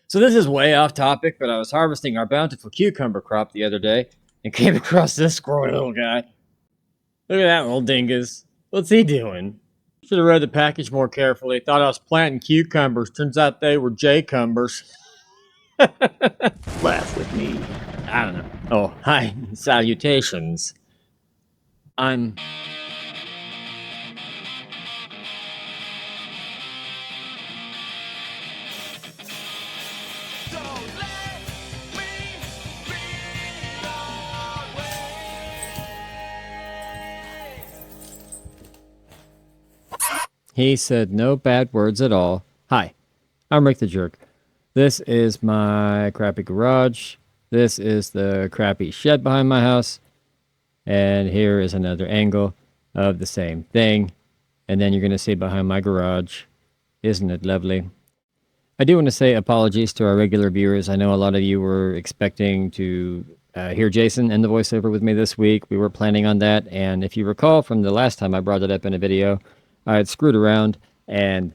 So this is way off topic, but I was harvesting our bountiful cucumber crop the other day and came across this squirrely little guy. Look at that little dingus. What's he doing? Should have read the package more carefully. Thought I was planting cucumbers. Turns out they were J-cumbers. Laugh with me. I don't know. Oh, hi. Salutations. I'm... He said no bad words at all. Hi, I'm Rick the Jerk. This is my crappy garage. This is the crappy shed behind my house. And here is another angle of the same thing. And then you're going to see behind my garage. Isn't it lovely? I do want to say apologies to our regular viewers. I know a lot of you were expecting to hear Jason in the voiceover with me this week. We were planning on that. And if you recall from the last time I brought it up in a video, I had screwed around and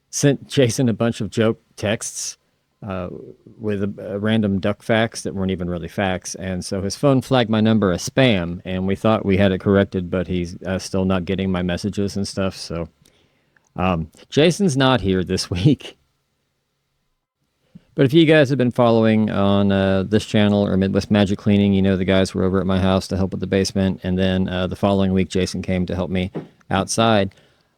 sent Jason a bunch of joke texts with a random duck facts that weren't even really facts. And so his phone flagged my number as spam, and we thought we had it corrected, but he's still not getting my messages and stuff. So Jason's not here this week. But if you guys have been following on this channel or Midwest Magic Cleaning, you know the guys were over at my house to help with the basement. And then the following week, Jason came to help me outside.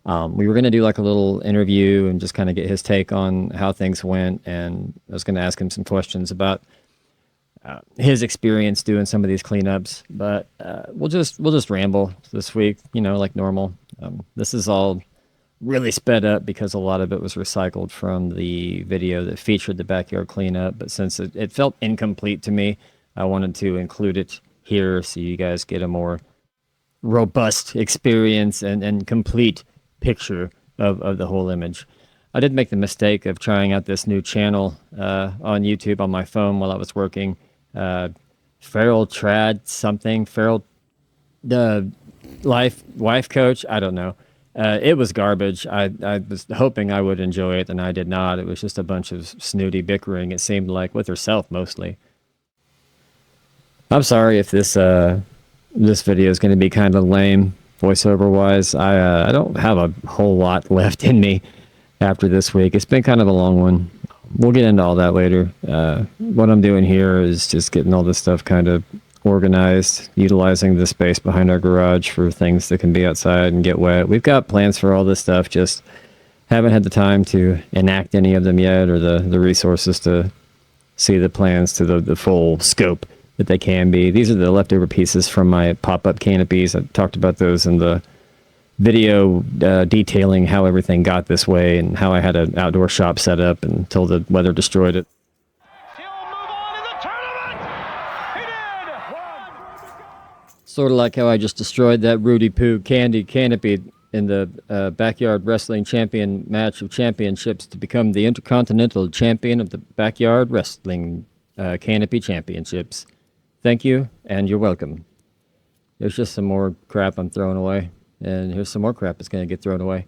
We were going to do like a little interview and just kind of get his take on how things went. And I was going to ask him some questions about his experience doing some of these cleanups. But we'll just ramble this week, you know, like normal. This is all really sped up because a lot of it was recycled from the video that featured the backyard cleanup. But since it felt incomplete to me, I wanted to include it here so you guys get a more robust experience and complete picture of the whole image. I did make the mistake of trying out this new channel on YouTube on my phone while I was working. Feral Trad something. Feral the wife coach. I don't know. It was garbage. I was hoping I would enjoy it, and I did not. It was just a bunch of snooty bickering, it seemed like, with herself mostly. I'm sorry if this video is going to be kind of lame voiceover-wise. I don't have a whole lot left in me after this week. It's been kind of a long one. We'll get into all that later. What I'm doing here is just getting all this stuff kind of organized, utilizing the space behind our garage for things that can be outside and get wet. We've got plans for all this stuff, just haven't had the time to enact any of them yet, or the resources to see the plans to the full scope that they can be. These are the leftover pieces from my pop-up canopies. I talked about those in the video detailing how everything got this way and how I had an outdoor shop set up until the weather destroyed it. Sort of like how I just destroyed that Rudy Poo candy canopy in the backyard wrestling champion match of championships to become the intercontinental champion of the backyard wrestling canopy championships. Thank you, and you're welcome. There's just some more crap I'm throwing away, and here's some more crap that's going to get thrown away.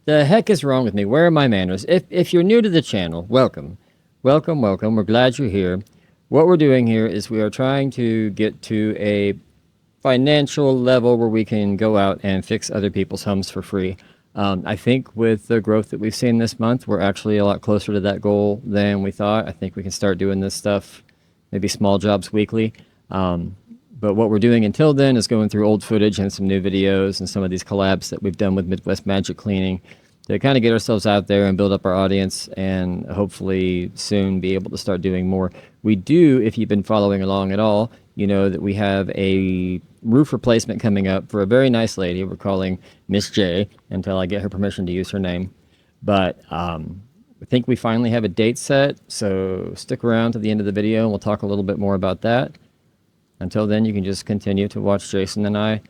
The heck is wrong with me? Where are my manners? If you're new to the channel, welcome. Welcome, welcome. We're glad you're here. What we're doing here is we are trying to get to a financial level where we can go out and fix other people's homes for free. I think with the growth that we've seen this month, we're actually a lot closer to that goal than we thought. I think we can start doing this stuff, maybe small jobs weekly. But what we're doing until then is going through old footage and some new videos and some of these collabs that we've done with Midwest Magic Cleaning to kind of get ourselves out there and build up our audience and hopefully soon be able to start doing more. We do, if you've been following along at all, you know that we have a roof replacement coming up for a very nice lady we're calling Miss J until I get her permission to use her name. But I think we finally have a date set, so stick around to the end of the video and we'll talk a little bit more about that. Until then, you can just continue to watch Jason and I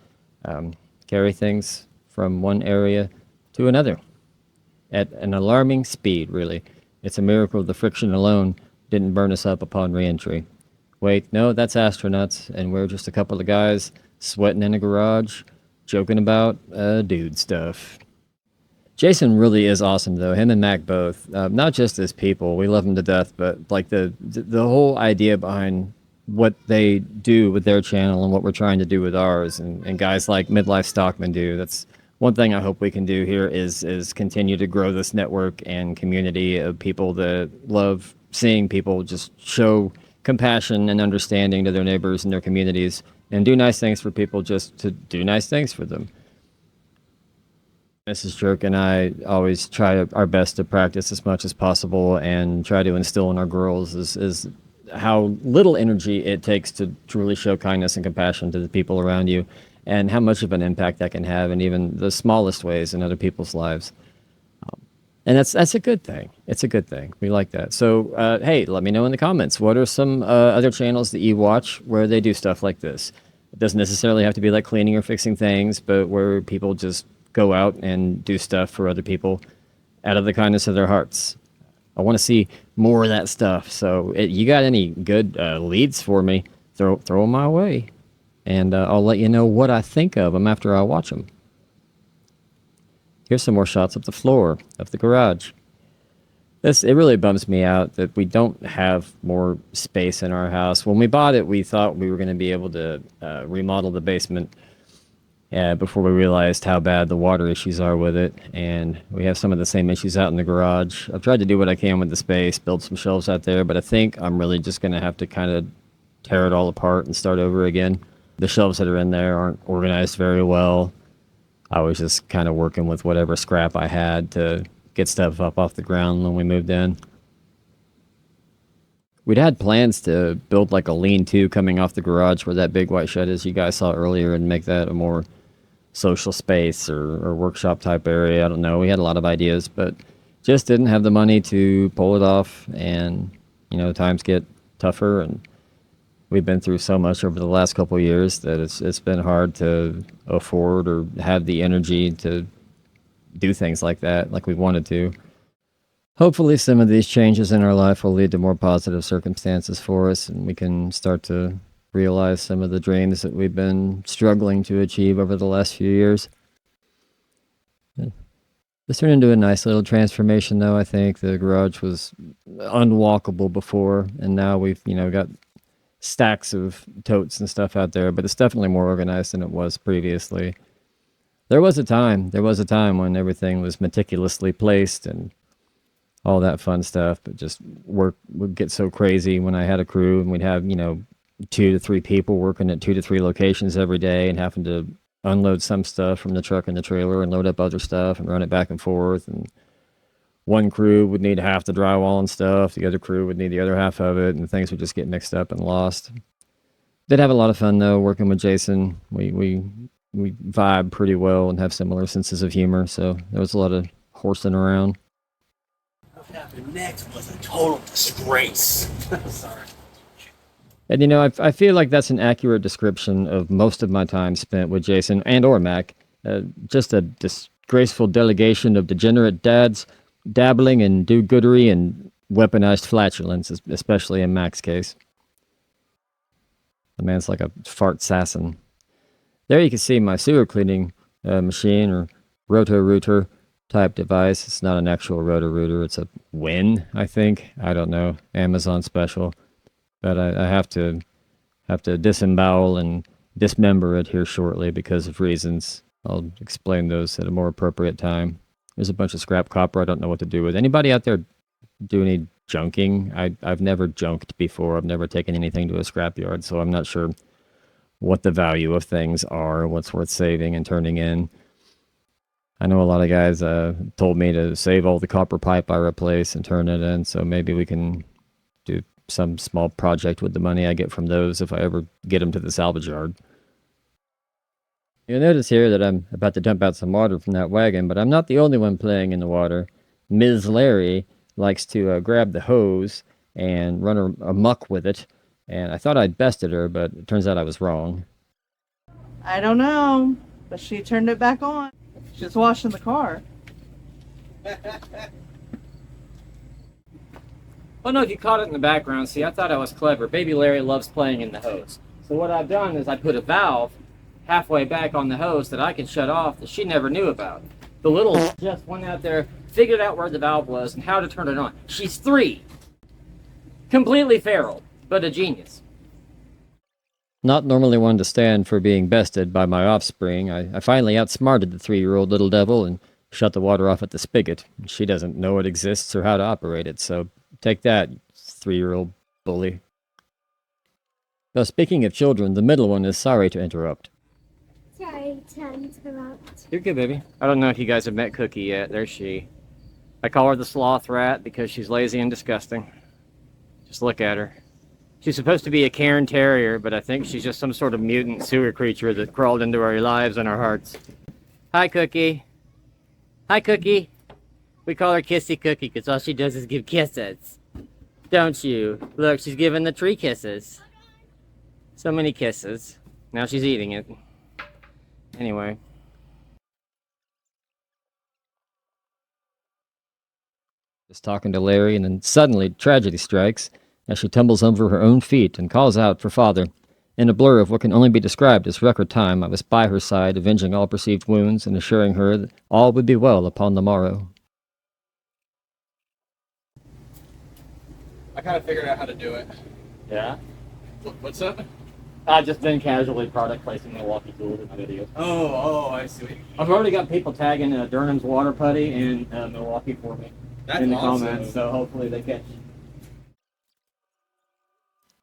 carry things from one area to another at an alarming speed, really. It's a miracle the friction alone didn't burn us up upon re-entry. Wait, no, that's astronauts, and we're just a couple of guys sweating in a garage, joking about dude stuff. Jason really is awesome, though. Him and Mac both, not just as people, we love them to death, but like the whole idea behind what they do with their channel and what we're trying to do with ours, and guys like Midlife Stockman do. That's one thing I hope we can do here is continue to grow this network and community of people that love seeing people just show compassion and understanding to their neighbors and their communities and do nice things for people just to do nice things for them. Mrs. Jerk and I always try our best to practice as much as possible and try to instill in our girls is how little energy it takes to truly show kindness and compassion to the people around you, and how much of an impact that can have in even the smallest ways in other people's lives. And that's a good thing. It's a good thing. We like that. So, hey, let me know in the comments. What are some other channels that you watch where they do stuff like this? It doesn't necessarily have to be like cleaning or fixing things, but where people just go out and do stuff for other people out of the kindness of their hearts. I want to see more of that stuff. So you got any good leads for me, throw them my way. And I'll let you know what I think of them after I watch them. Here's some more shots of the floor of the garage. It really bums me out that we don't have more space in our house. When we bought it, we thought we were going to be able to remodel the basement before we realized how bad the water issues are with it. And we have some of the same issues out in the garage. I've tried to do what I can with the space, build some shelves out there, but I think I'm really just going to have to kind of tear it all apart and start over again. The shelves that are in there aren't organized very well. I was just kind of working with whatever scrap I had to get stuff up off the ground when we moved in. We'd had plans to build like a lean-to coming off the garage where that big white shed is you guys saw earlier, and make that a more social space or workshop type area. I don't know. We had a lot of ideas, but just didn't have the money to pull it off. And, times get tougher, and we've been through so much over the last couple of years that it's been hard to afford or have the energy to do things like that, like we wanted to. Hopefully some of these changes in our life will lead to more positive circumstances for us, and we can start to realize some of the dreams that we've been struggling to achieve over the last few years. This turned into a nice little transformation, though. I think the garage was unwalkable before, and now we've got stacks of totes and stuff out there, but it's definitely more organized than it was previously. There was a time when everything was meticulously placed and all that fun stuff, but just work would get so crazy when I had a crew, and we'd have 2 to 3 people working at 2 to 3 locations every day and having to unload some stuff from the truck and the trailer and load up other stuff and run it back and forth. And one crew would need half the drywall and stuff, the other crew would need the other half of it, and things would just get mixed up and lost. Did have a lot of fun though working with Jason. We vibe pretty well and have similar senses of humor, so there was a lot of horsing around. What happened next was a total disgrace. Sorry. And I feel like that's an accurate description of most of my time spent with Jason and or Mac. Just a disgraceful delegation of degenerate dads dabbling in do-goodery and weaponized flatulence, especially in Mac's case. The man's like a fart assassin. There you can see my sewer cleaning machine or roto-rooter type device. It's not an actual roto-rooter. It's a Win, I think. I don't know. Amazon special. But I have to disembowel and dismember it here shortly because of reasons. I'll explain those at a more appropriate time. There's a bunch of scrap copper I don't know what to do with. Anybody out there do any junking? I've never junked before. I've never taken anything to a scrapyard, so I'm not sure what the value of things are, what's worth saving and turning in. I know a lot of guys told me to save all the copper pipe I replace and turn it in, so maybe we can do some small project with the money I get from those if I ever get them to the salvage yard. You'll notice here that I'm about to dump out some water from that wagon, but I'm not the only one playing in the water. Ms. Larry likes to grab the hose and run amok with it, and I thought I'd bested her, but it turns out I was wrong. I don't know, but she turned it back on. She's washing the car. Well, no, if you caught it in the background, see, I thought I was clever. Baby Larry loves playing in the hose. So what I've done is I put a valve halfway back on the hose that I can shut off that she never knew about. The little just went out there, figured out where the valve was and how to turn it on. She's 3. Completely feral, but a genius. Not normally one to stand for being bested by my offspring, I finally outsmarted the 3-year-old little devil and shut the water off at the spigot. She doesn't know it exists or how to operate it, so take that, 3-year-old bully. Now, speaking of children, the middle one is sorry to interrupt. Sorry to interrupt. You're good, baby. I don't know if you guys have met Cookie yet. There's she. I call her the sloth rat because she's lazy and disgusting. Just look at her. She's supposed to be a Cairn Terrier, but I think she's just some sort of mutant sewer creature that crawled into our lives and our hearts. Hi, Cookie. Hi, Cookie. We call her Kissy Cookie because all she does is give kisses. Don't you? Look, she's giving the tree kisses. So many kisses. Now she's eating it. Anyway. Just talking to Larry, and then suddenly tragedy strikes as she tumbles over her own feet and calls out for father. In a blur of what can only be described as record time, I was by her side, avenging all perceived wounds and assuring her that all would be well upon the morrow. I kind of figured out how to do it. Yeah? What's up? I've just been casually product placing Milwaukee tools in my videos. Oh, I see what you mean. I've already got people tagging Durham's water putty and Milwaukee for me in the awesome. comments, so hopefully they catch.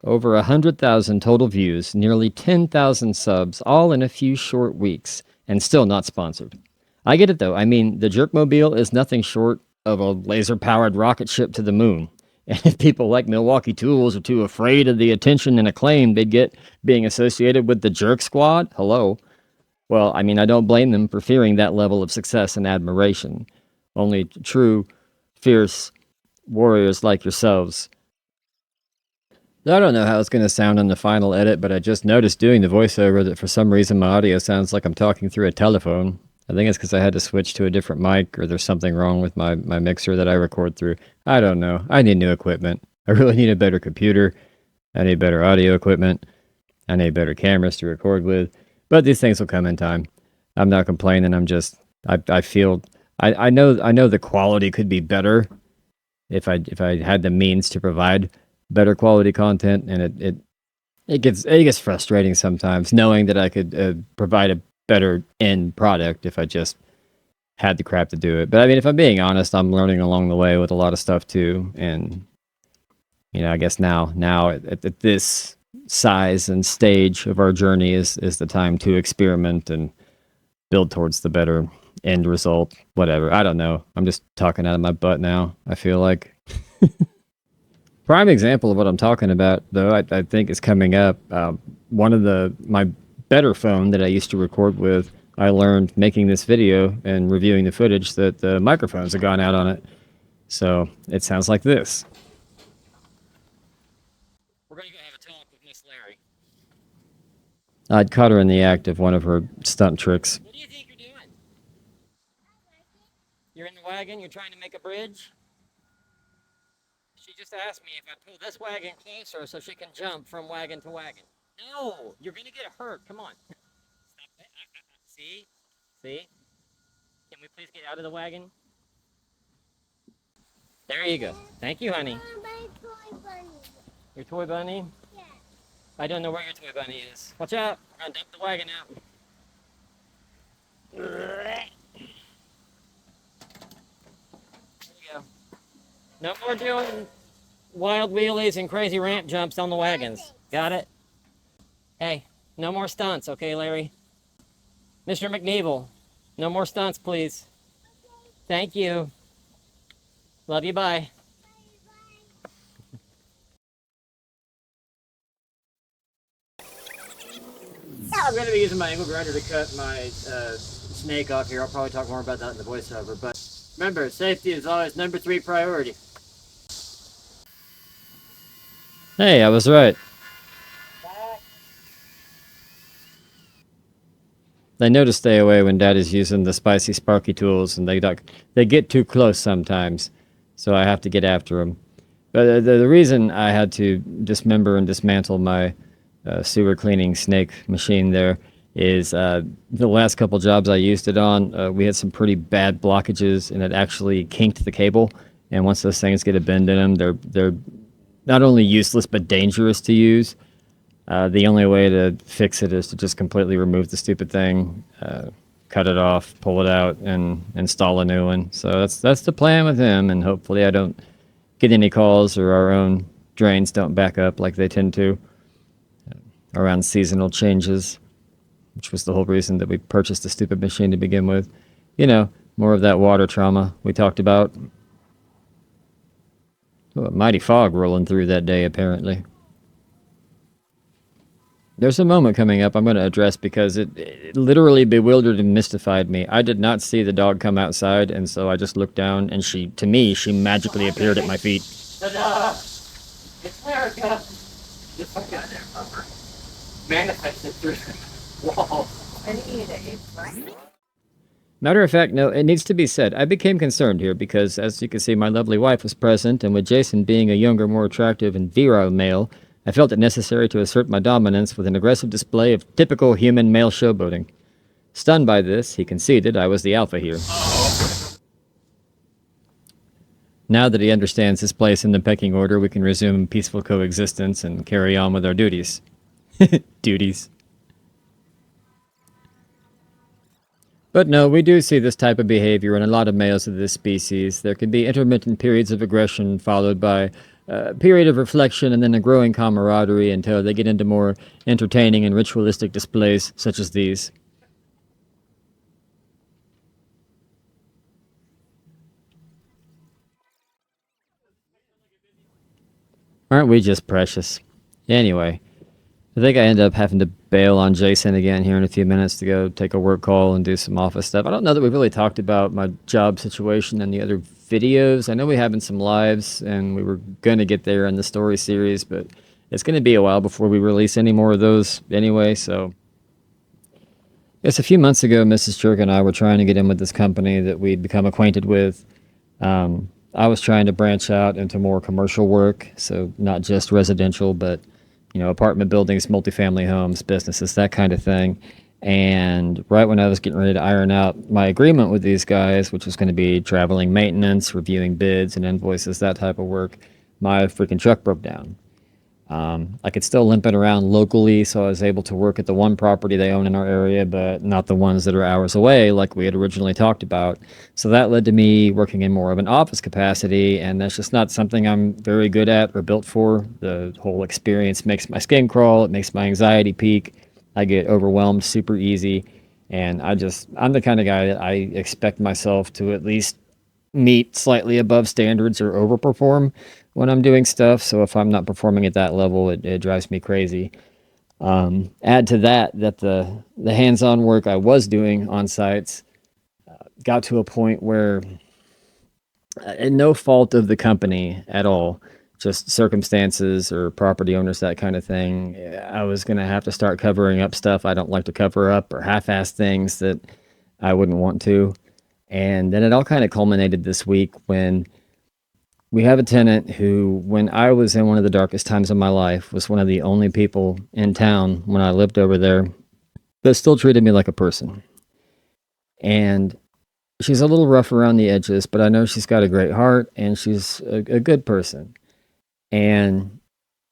Over 100,000 total views, nearly 10,000 subs, all in a few short weeks, and still not sponsored. I get it though. I mean, the Jerkmobile is nothing short of a laser-powered rocket ship to the moon. And if people like Milwaukee Tools are too afraid of the attention and acclaim they'd get being associated with the Jerk Squad, hello. Well, I mean, I don't blame them for fearing that level of success and admiration. Only true, fierce warriors like yourselves. I don't know how it's going to sound in the final edit, but I just noticed doing the voiceover that for some reason my audio sounds like I'm talking through a telephone. I think it's because I had to switch to a different mic, or there's something wrong with my mixer that I record through. I don't know. I need new equipment. I really need a better computer. I need better audio equipment. I need better cameras to record with. But these things will come in time. I'm not complaining. I'm just, I feel, I know the quality could be better if I had the means to provide better quality content, and it gets frustrating sometimes knowing that I could provide a better end product if I just had the crap to do it. But I mean, if I'm being honest, I'm learning along the way with a lot of stuff too, and you know, I guess now at this size and stage of our journey is the time to experiment and build towards the better end result. Whatever, I don't know. I'm just talking out of my butt now, I feel like. Prime example of what I'm talking about, though, I think is coming up. One of my better phone that I used to record with, I learned making this video and reviewing the footage that the microphones had gone out on it. So it sounds like this. We're going to go have a talk with Miss Larry. I'd caught her in the act of one of her stunt tricks. What do you think you're doing? You're in the wagon, you're trying to make a bridge? She just asked me if I pull this wagon closer so she can jump from wagon to wagon. No, you're gonna get hurt. Come on. Stop it. See? See? Can we please get out of the wagon? There you go. Thank you, honey. My toy bunny. Your toy bunny? Yeah. I don't know where your toy bunny is. Watch out. We're gonna dump the wagon out. There you go. No more doing wild wheelies and crazy ramp jumps on the wagons. Got it? Hey, no more stunts, okay, Larry? Mr. McNeevil, no more stunts, please. Thank you. Love you, bye. I'm going to be using my angle grinder to cut my snake off here. I'll probably talk more about that in the voiceover, but remember, safety is always number 3 priority. Hey, I was right. They know to stay away when Daddy's using the spicy sparky tools, and they get too close sometimes, so I have to get after them. But the reason I had to dismember and dismantle my sewer cleaning snake machine there is the last couple jobs I used it on, we had some pretty bad blockages, and it actually kinked the cable. And once those things get a bend in them, they're not only useless but dangerous to use. The only way to fix it is to just completely remove the stupid thing, cut it off, pull it out, and install a new one. So that's the plan with him, and hopefully I don't get any calls or our own drains don't back up like they tend to around seasonal changes, which was the whole reason that we purchased the stupid machine to begin with. You know, more of that water trauma we talked about. Oh, a mighty fog rolling through that day, apparently. There's a moment coming up I'm going to address because it literally bewildered and mystified me. I did not see the dog come outside, and so I just looked down, and she magically appeared at my feet. Ta-da! It's America! Just like that there, Puffer. Manifested through the wall. Matter of fact, no, it needs to be said. I became concerned here because, as you can see, my lovely wife was present, and with Jason being a younger, more attractive, and virile male, I felt it necessary to assert my dominance with an aggressive display of typical human male showboating. Stunned by this, he conceded I was the alpha here. Now that he understands his place in the pecking order, we can resume peaceful coexistence and carry on with our duties. Duties. But no, we do see this type of behavior in a lot of males of this species. There can be intermittent periods of aggression followed by a period of reflection and then a growing camaraderie until they get into more entertaining and ritualistic displays such as these. Aren't we just precious? Anyway, I think I end up having to bail on Jason again here in a few minutes to go take a work call and do some office stuff. I don't know that we really talked about my job situation in the other videos. I know we have in some lives, and we were going to get there in the story series, but it's going to be a while before we release any more of those anyway, so. Yes, a few months ago, Mrs. Jerk and I were trying to get in with this company that we'd become acquainted with. I was trying to branch out into more commercial work, so not just residential, but apartment buildings, multifamily homes, businesses, that kind of thing. And right when I was getting ready to iron out my agreement with these guys, which was going to be traveling maintenance, reviewing bids and invoices, that type of work, my freaking truck broke down. I could still limp it around locally, so I was able to work at the one property they own in our area, but not the ones that are hours away like we had originally talked about. So that led to me working in more of an office capacity, and that's just not something I'm very good at or built for. The whole experience makes my skin crawl, it makes my anxiety peak. I get overwhelmed super easy, and I'm the kind of guy that I expect myself to at least meet slightly above standards or overperform when I'm doing stuff. So if I'm not performing at that level, it drives me crazy. Add to that the hands-on work I was doing on sites got to a point where, no fault of the company at all, just circumstances or property owners, that kind of thing, I was going to have to start covering up stuff I don't like to cover up or half-ass things that I wouldn't want to. And then it all kind of culminated this week when we have a tenant who, when I was in one of the darkest times of my life, was one of the only people in town when I lived over there that still treated me like a person. And she's a little rough around the edges, but I know she's got a great heart and she's a good person. And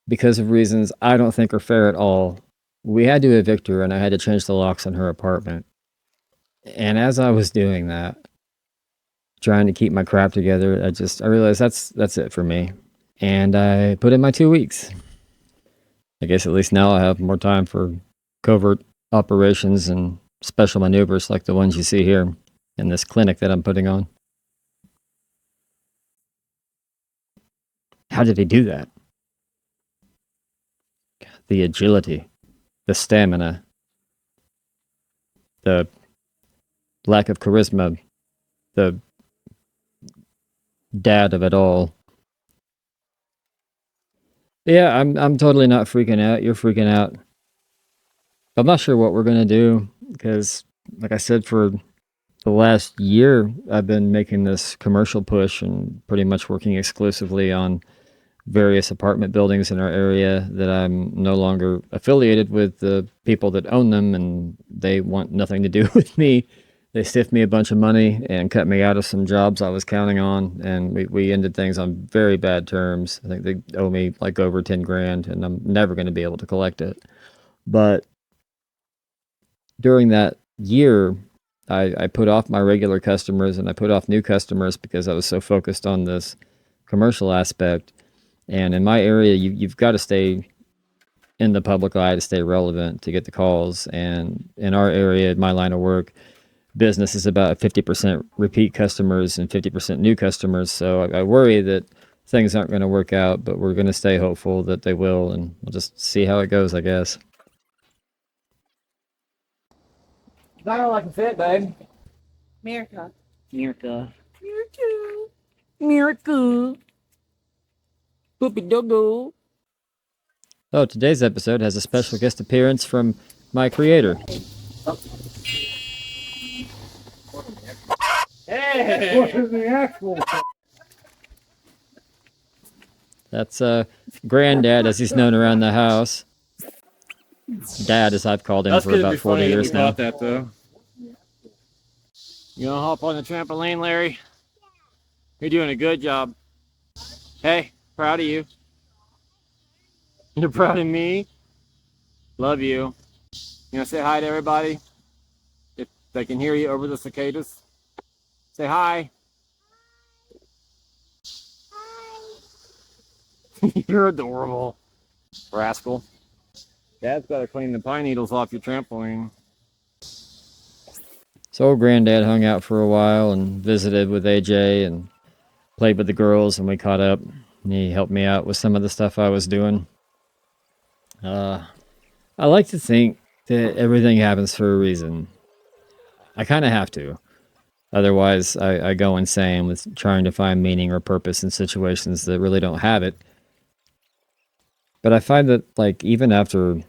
because of reasons I don't think are fair at all, we had to evict her and I had to change the locks on her apartment. And as I was doing that, trying to keep my crap together, I realized that's it for me. And I put in my 2 weeks. I guess at least now I have more time for covert operations and special maneuvers like the ones you see here in this clinic that I'm putting on. How did he do that? The agility, the stamina, the lack of charisma, the dad of it all. Yeah, I'm totally not freaking out. You're freaking out. I'm not sure what we're gonna do because, like I said, for the last year, I've been making this commercial push and pretty much working exclusively on various apartment buildings in our area that I'm no longer affiliated with the people that own them, and they want nothing to do with me. They stiffed me a bunch of money and cut me out of some jobs I was counting on, and we ended things on very bad terms. I think they owe me like over 10 grand, and I'm never going to be able to collect it. But during that year, I put off my regular customers and I put off new customers because I was so focused on this commercial aspect. And in my area, you've got to stay in the public eye to stay relevant to get the calls. And in our area, my line of work, business is about 50% repeat customers and 50% new customers. So I worry that things aren't going to work out, but we're going to stay hopeful that they will, and we'll just see how it goes, I guess. Not all I can fit, babe. America. Mirka. Miracle. Miracle. Poopy doggo. Oh, today's episode has a special guest appearance from my creator. Hey! What is the actual? That's Granddad, as he's known around the house. Dad, as I've called him That's for gonna about be 40 funny years that we now. bought that though. You gonna hop on the trampoline, Larry? You're doing a good job. Hey, proud of you. You're proud of me? Love you. You gonna say hi to everybody? If they can hear you over the cicadas. Say hi. You're adorable. Rascal. Dad's gotta clean the pine needles off your trampoline. So old Granddad hung out for a while and visited with AJ and played with the girls, and we caught up. And he helped me out with some of the stuff I was doing. I like to think that everything happens for a reason. I kind of have to. Otherwise, I go insane with trying to find meaning or purpose in situations that really don't have it. But I find that, like, even after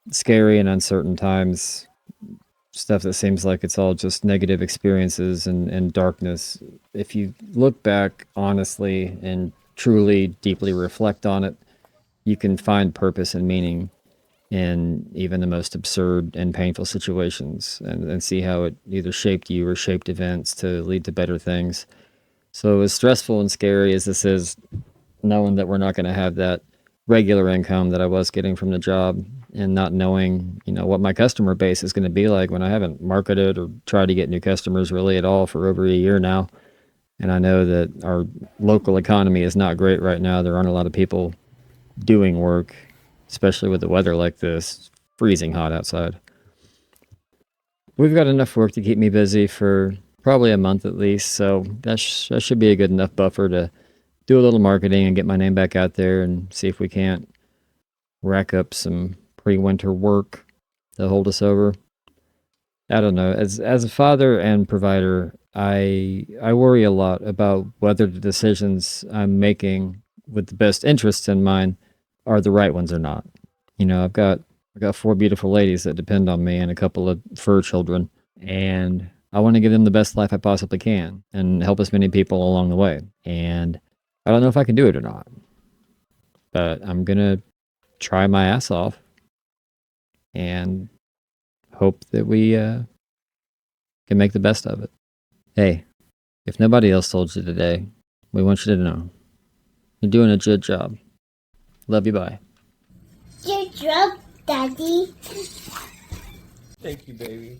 scary and uncertain times, stuff that seems like it's all just negative experiences and darkness, if you look back honestly and truly deeply reflect on it, you can find purpose and meaning in even the most absurd and painful situations, and see how it either shaped you or shaped events to lead to better things. So as stressful and scary as this is, knowing that we're not going to have that regular income that I was getting from the job, and not knowing, what my customer base is going to be like when I haven't marketed or tried to get new customers really at all for over a year now. And I know that our local economy is not great right now. There aren't a lot of people doing work, especially with the weather like this. It's freezing hot outside. We've got enough work to keep me busy for probably a month at least, so that should be a good enough buffer to do a little marketing and get my name back out there and see if we can't rack up some pre-winter work to hold us over. I don't know. As a father and provider, I worry a lot about whether the decisions I'm making with the best interests in mind are the right ones or not. I've got 4 beautiful ladies that depend on me and a couple of fur children, and I want to give them the best life I possibly can and help as many people along the way. And I don't know if I can do it or not, but I'm going to try my ass off and hope that we can make the best of it. Hey, if nobody else told you today, we want you to know you're doing a good job. Love you, bye. Good job, Daddy. Thank you, baby.